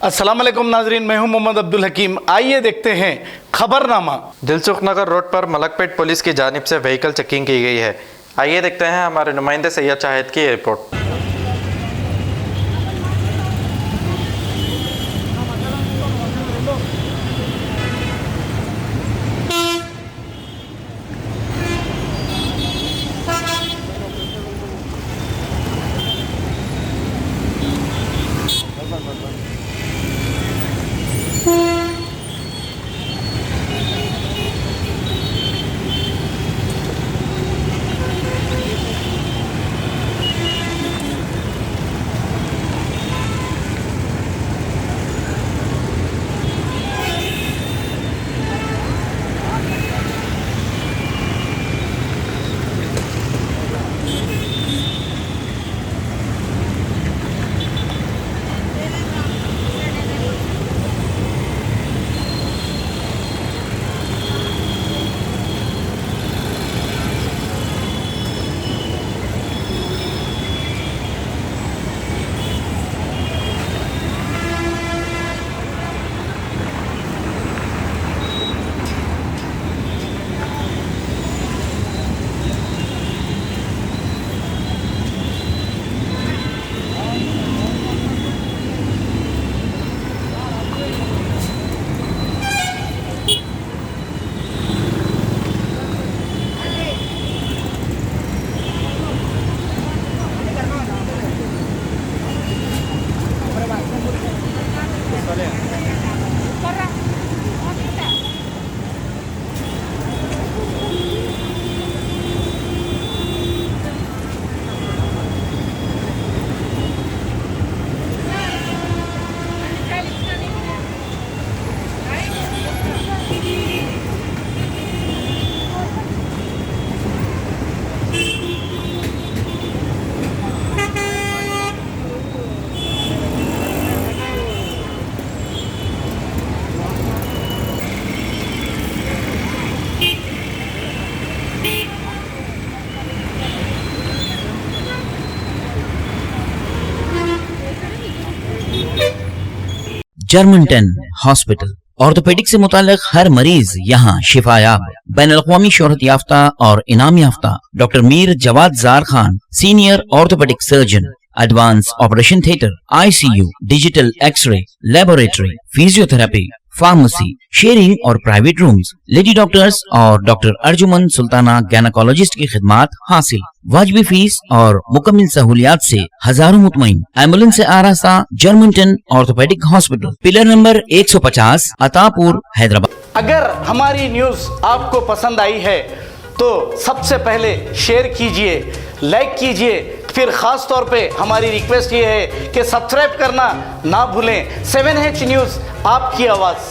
अस्सलाम वालेकुम नाजरीन, मैं हूं मोहम्मद अब्दुल हकीम। आइए देखते हैं खबरनामा। दिलसुख नगर रोड पर मलकपेट पुलिस की जानिब से व्हीकल चेकिंग की गई है। आइए देखते हैं हमारे नुमाइंदे सैयद शाहिद की रिपोर्ट। जर्मनटन हॉस्पिटल ऑर्थोपेडिक से मुताल्लिक हर मरीज यहाँ शिफायाब। बैनुल-अक़वामी शोहरत याफ्ता और इनाम याफ्ता doctor Mir Jawad Jar Khan, senior orthopaedic surgeon, advance operation theatre, ICU, digital x ray, laboratory, physiotherapy, pharmacy, sharing और प्राइवेट रूम्स, लेडी डॉक्टर्स और डॉक्टर अर्जुमन सुल्ताना गैनाकोलॉजिस्ट की खिदमात हासिल। वाजिबी फीस और मुकम्मल सहूलियात से हजारों मुतमईन। एम्बुलेंस से आरास्ता Germanten orthopaedic hospital, pillar number 150, Attapur, Hyderabad. अगर हमारी न्यूज़ आपको पसंद आई है तो सबसे पहले शेयर कीजिए, लाइक कीजिए, फिर ख़ास तौर पे हमारी रिक्वेस्ट ये है कि सब्सक्राइब करना ना भूलें। 7H न्यूज़, आपकी आवाज़।